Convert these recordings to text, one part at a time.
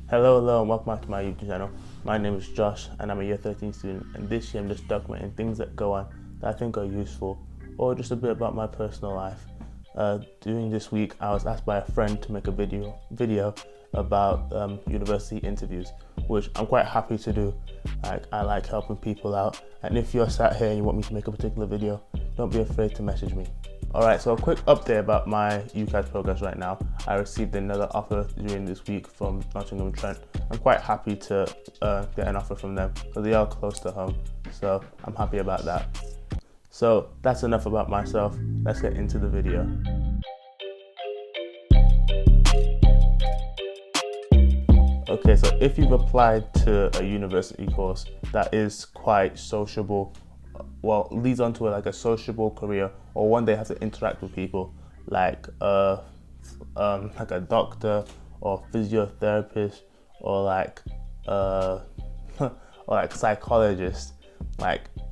Hello, and welcome back to my YouTube channel. My name is Josh, and I'm a Year 13 student, and this year I'm just documenting things that go on that I think are useful, or just a bit about my personal life. During this week, I was asked by a friend to make a video about university interviews, which I'm quite happy to do. I like helping people out, and if you're sat here and you want me to make a particular video, don't be afraid to message me. Alright, so a quick update about my Ucas progress right now. I received another offer during this week from Nottingham Trent. I'm quite happy to get an offer from them because they are close to home, so I'm happy about that. So that's enough about myself. Let's get into the video. Okay, so if you've applied to a university course that is quite sociable, well, leads on to a sociable career, or one they have to interact with people, like a doctor or physiotherapist, or or psychologist.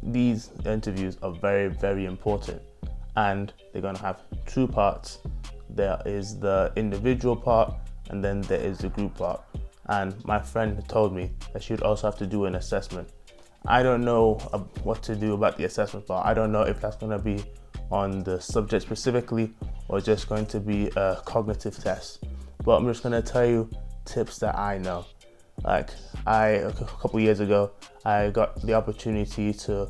These interviews are very, very important, and they're gonna have two parts. There is the individual part, and then there is the group part. And my friend told me that she would also have to do an assessment. I don't know what to do about the assessment part. I don't know if that's going to be on the subject specifically or just going to be a cognitive test. But I'm just going to tell you tips that I know. A couple years ago, I got the opportunity to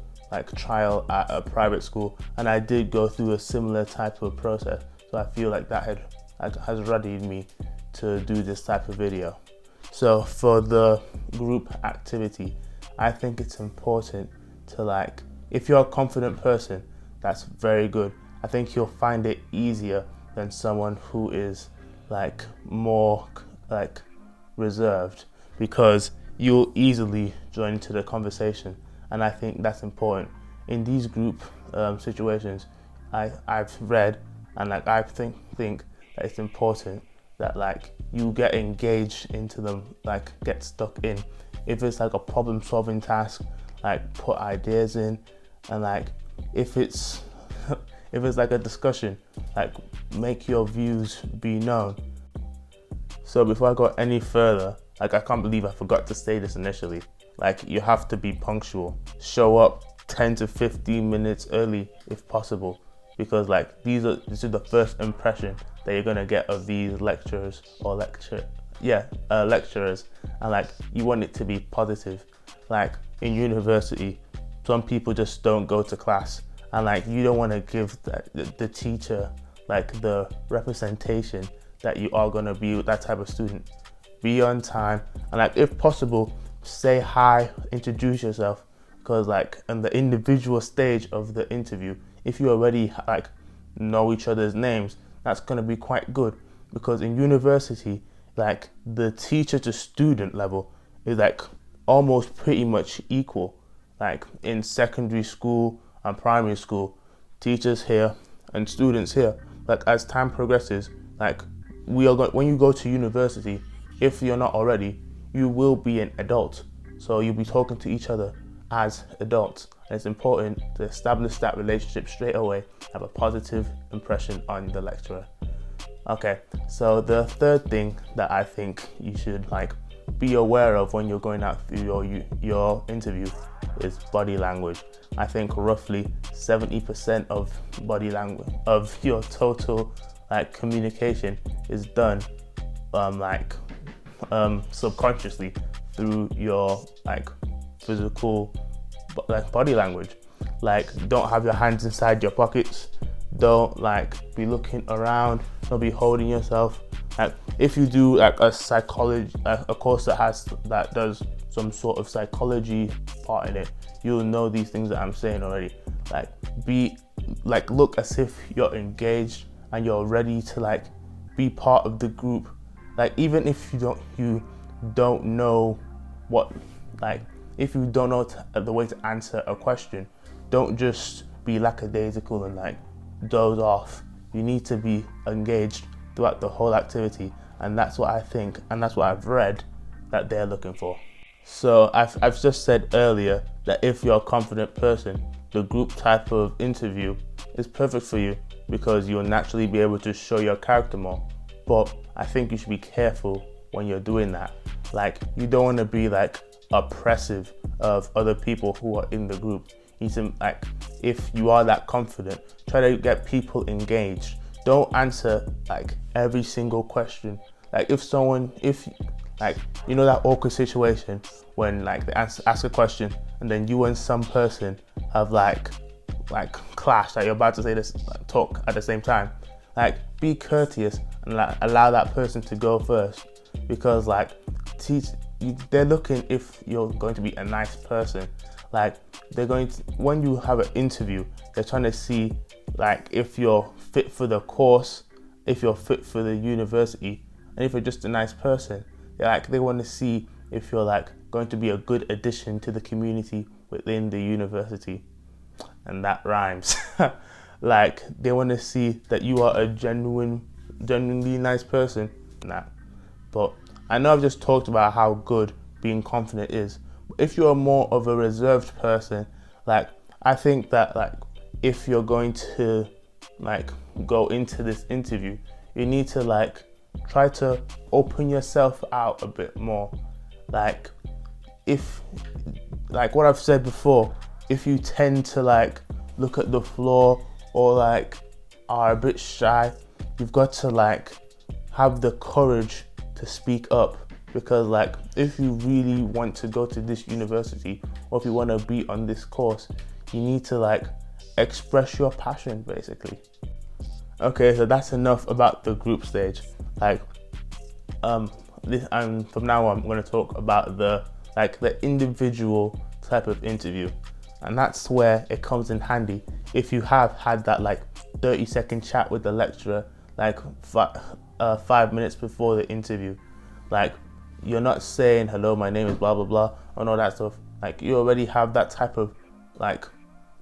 trial at a private school, and I did go through a similar type of process. So I feel like that has readied me to do this type of video. So for the group activity, I think it's important to if you're a confident person, that's very good. I think you'll find it easier than someone who is more reserved, because you'll easily join into the conversation, and I think that's important. In these group situations, I've read, and I think that it's important that you get engaged into them, get stuck in. If it's a problem solving task, put ideas in, and if it's a discussion, make your views be known. So before I go any further, I can't believe I forgot to say this initially. You have to be punctual. Show up 10 to 15 minutes early if possible, because this is the first impression that you're gonna get of these lecturers, and you want it to be positive. In university, some people just don't go to class, and you don't want to give the teacher the representation that you are gonna be with that type of student. Be on time, and if possible, say hi, introduce yourself, because in the individual stage of the interview, if you already know each other's names, that's gonna be quite good, because in university, the teacher to student level is almost pretty much equal. In secondary school and primary school, teachers here and students here. As time progresses, when you go to university, if you're not already, you will be an adult, so you'll be talking to each other as adults, and it's important to establish that relationship straight away, have a positive impression on the lecturer. Okay, so the third thing that I think you should be aware of when you're going out through your interview is body language. I think roughly 70% of body language of your total communication is done subconsciously through your physical body language. Don't have your hands inside your pockets. Don't be looking around. Don't be holding yourself. If you do a psychology, a course that does some sort of psychology part in it, you'll know these things that I'm saying already. Look as if you're engaged and you're ready to be part of the group. Even if you don't know what if you don't know the way to answer a question, don't just be lackadaisical and doze off. You need to be engaged throughout the whole activity, and that's what I think, and that's what I've read that they're looking for. So I've just said earlier that if you're a confident person, the group type of interview is perfect for you, because you'll naturally be able to show your character more. But I think you should be careful when you're doing that, Like, you don't want to be like oppressive of other people who are in the group. You need to, like, if you are that confident, try to get people engaged. Don't answer like every single question. Like, if like, you know that awkward situation when like they ask a question and then you and some person have like clashed, like you're about to say this, like, talk at the same time. Like, be courteous and like allow that person to go first, because like they're looking if you're going to be a nice person. Like, they're going to, when you have an interview, they're trying to see like if you're fit for the course, if you're fit for the university, and if you're just a nice person. They want to see if you're like going to be a good addition to the community within the university. And that rhymes. Like, they want to see that you are a genuinely nice person. But I know I've just talked about how good being confident is. If you're more of a reserved person, like, I think that like if you're going to like go into this interview, you need to like try to open yourself out a bit more. Like, if, like what I've said before, if you tend to like look at the floor or like are a bit shy, you've got to like have the courage to speak up, because like if you really want to go to this university or if you want to be on this course, you need to like express your passion, basically. Okay, so that's enough about the group stage. Like, and from now on, I'm going to talk about the individual type of interview, and that's where it comes in handy if you have had that like 30-second chat with the lecturer, like 5 minutes before the interview. Like, you're not saying hello, my name is blah blah blah and all that stuff. Like, you already have that type of like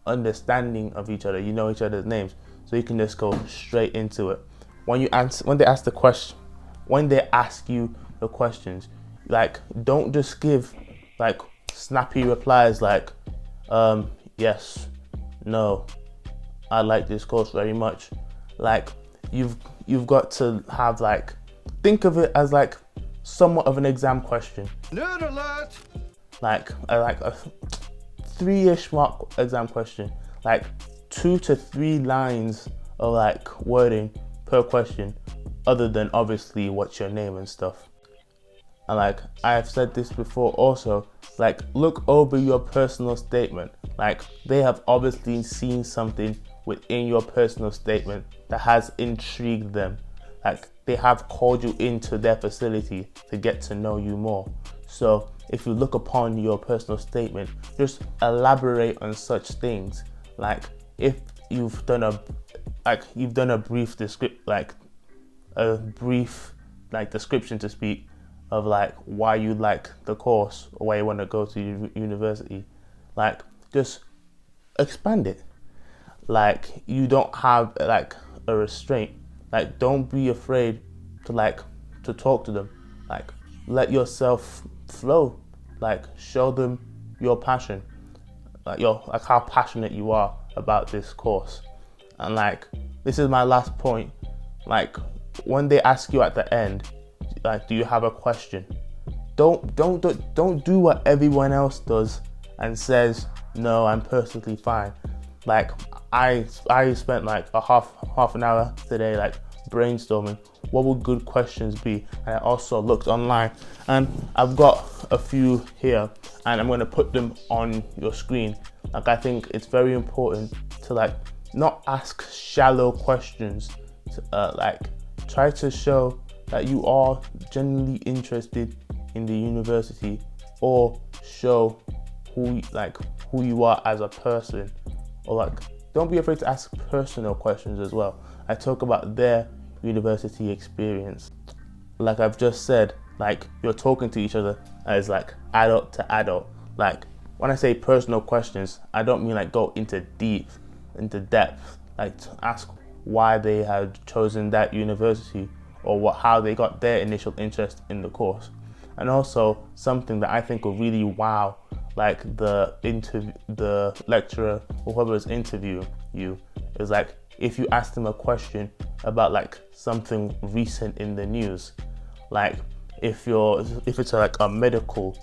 understanding of each other. You know each other's names, so you can just go straight into it. When they ask you the questions, like, don't just give like snappy replies like yes, no, I like this course very much. Like, you've got to have like, think of it as like somewhat of an exam question. Nerd alert! Like a 3-ish mark exam question, like 2 to 3 lines of like wording per question, other than obviously what's your name and stuff. And like I've said this before also, like, look over your personal statement. Like, they have obviously seen something within your personal statement that has intrigued them. Like, they have called you into their facility to get to know you more. So if you look upon your personal statement, just elaborate on such things. Like, if you've done a brief description to speak of like why you like the course or why you want to go to university, like, just expand it. Like, you don't have like a restraint. Like, don't be afraid to talk to them. Like, let yourself flow. Like, show them your passion, like how passionate you are about this course. And like, this is my last point. Like, when they ask you at the end, like, do you have a question? Don't do what everyone else does and says, no, I'm perfectly fine. Like, I spent like a half an hour today like brainstorming what would good questions be, and I also looked online, and I've got a few here, and I'm going to put them on your screen. Like, I think it's very important to like not ask shallow questions. Like, try to show that you are genuinely interested in the university, or show who you are as a person. Or like, don't be afraid to ask personal questions as well. I talk about their university experience. Like I've just said, like, you're talking to each other as like adult to adult. Like, when I say personal questions, I don't mean like go into depth, like to ask why they had chosen that university, or how they got their initial interest in the course. And also, something that I think will really wow like the lecturer or whoever is interviewing you is like, if you ask them a question about like something recent in the news. Like, if it's like a medical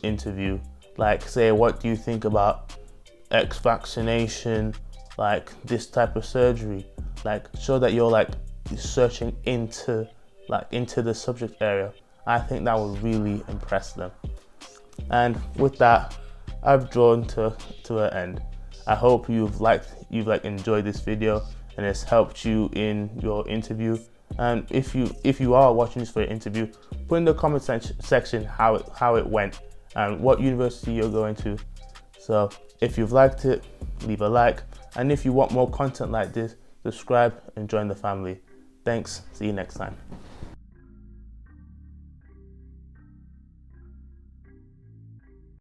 interview, like say, what do you think about X vaccination, like this type of surgery, like show that you're like searching into the subject area. I think that will really impress them. And with that, I've drawn to an end. I hope you've enjoyed this video and it's helped you in your interview. And if you are watching this for your interview, put in the comment section how it went and what university you're going to. So if you've liked it, leave a like, and if you want more content like this, subscribe and join the family. Thanks. See you next time.